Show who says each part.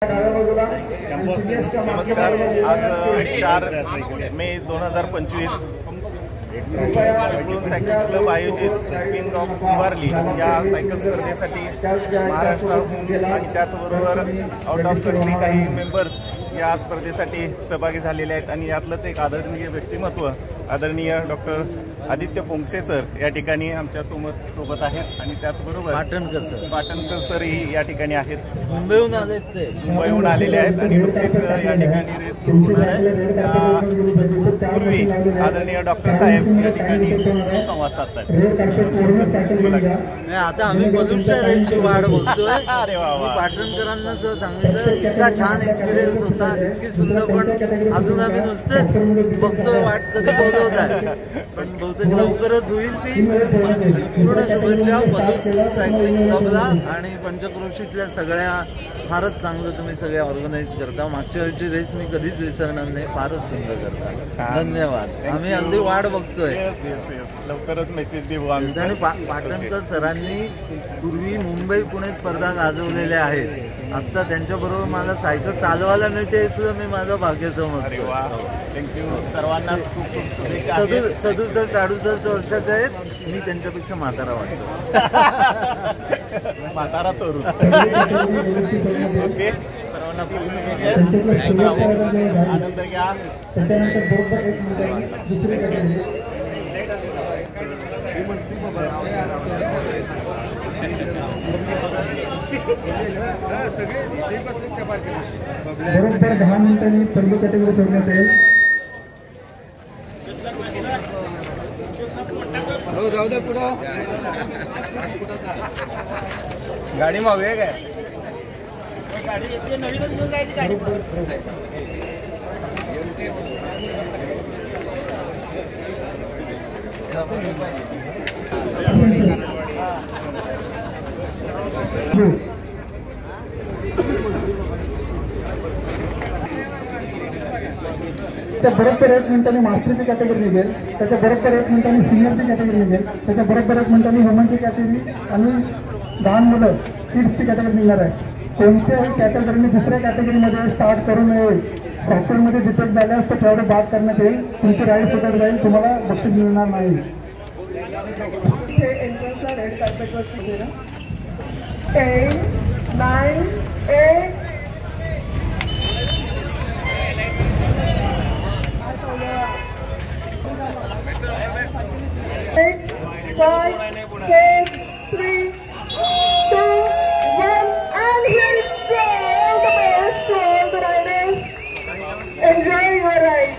Speaker 1: नमस्कार. आज 4 मे 2025 Chiplun cycle club आयोजित किंग ऑफ कुंभारली या सायकल स्पर्धेसाठी महाराष्ट्रातून आणि त्याचबरोबर आउट ऑफ कंट्री काही मेंबर्स या स्पर्धेसाठी सहभागी झालेले आहेत आणि यातलंच एक आदरणीय व्यक्तिमत्व आदरणीय डॉक्टर आदित्य पोंक्षे सर या ठिकाणी आमच्या सोबत आहेत आणि त्याचबरोबर पाटणकर सरही या ठिकाणी आहेत. मुंबईहून आलेले आहेत आणि नुकतेच या ठिकाणी रेस होणार आहे. पूर्वी आदरणीय डॉक्टर साहेब या ठिकाणी संवाद साधतात.
Speaker 2: आता आम्ही बलूनच्या रेसची वाढ बोलतोय. अरे वा, पाटणकरांना सांगितलं इतका छान एक्सपिरियन्स होता, इतकी सुंदर, पण अजून आम्ही नुसतेच बघतोय वाट कधी बोलवत आहे, पण बहुतेक लवकरच होईल ती. पूर्ण शुभेच्छा बलून सायकलिंग क्लबला आणि पंचक्रोशीतल्या सगळ्या. फारच चांगलं तुम्ही सगळे ऑर्गनाईज करता. मागच्या वेळची रेस मी कधीच विसरणार नाही, फारच सुंदर करता. धन्यवाद. आम्ही अगदी वाट बघतोय.
Speaker 1: लवकरच मेसेज देऊ आम्ही.
Speaker 2: आणि पाटणकर सरांनी पूर्वी मुंबई पुणे स्पर्धा गाजवलेल्या आहेत. आता त्यांच्याबरोबर मला सायकल चालवायला मिळते हे सुद्धा मी माझं भाग्य समजतो.
Speaker 1: थँक्यू. सर्वांनाच खूप खूप शुभेच्छा.
Speaker 2: सदू सर टाडू सर वर्षाचे आहेत, मी त्यांच्यापेक्षा म्हातारा वाटतो.
Speaker 1: म्हातारा तरुण. ओके, सर्वांना खूप शुभेच्छा. आनंद घ्या.
Speaker 3: बरोबर 10 मिनिटांनी पहिली कॅटेगरी सोडण्यात येईल.
Speaker 2: जाऊ दे पुढं.
Speaker 1: गाडी मागूया काय?
Speaker 3: गाडी येते नवीनच घेऊन जायची गाडी. त्या बरोबर 1 मिनिटांनी मास्टरची कॅटेगरी निघेल, त्याच्या बरोबर 1 मिनिटांनी सिनियरची कॅटेगरी निघेल, त्याच्या बरोबर 1 मिनिटांनी वुमनची कॅटेगरी आणि लहान मुलं किड्सची कॅटेगरी निघणार आहे. कोणत्याही कॅटेगरीने दुसऱ्या कॅटेगरीमध्ये स्टार्ट करू नये. प्रॉफिटमध्ये डिटेक्ट झाल्यास तर तेवढे बाद करण्यात येईल. तुमची राईड सुटत जाईल, तुम्हाला बक्षीस मिळणार नाही. Red कार्पेटवर 10, 9, 8. Five, 4, 3, 2, 1, and here is all the best to all the riders. Enjoy your ride.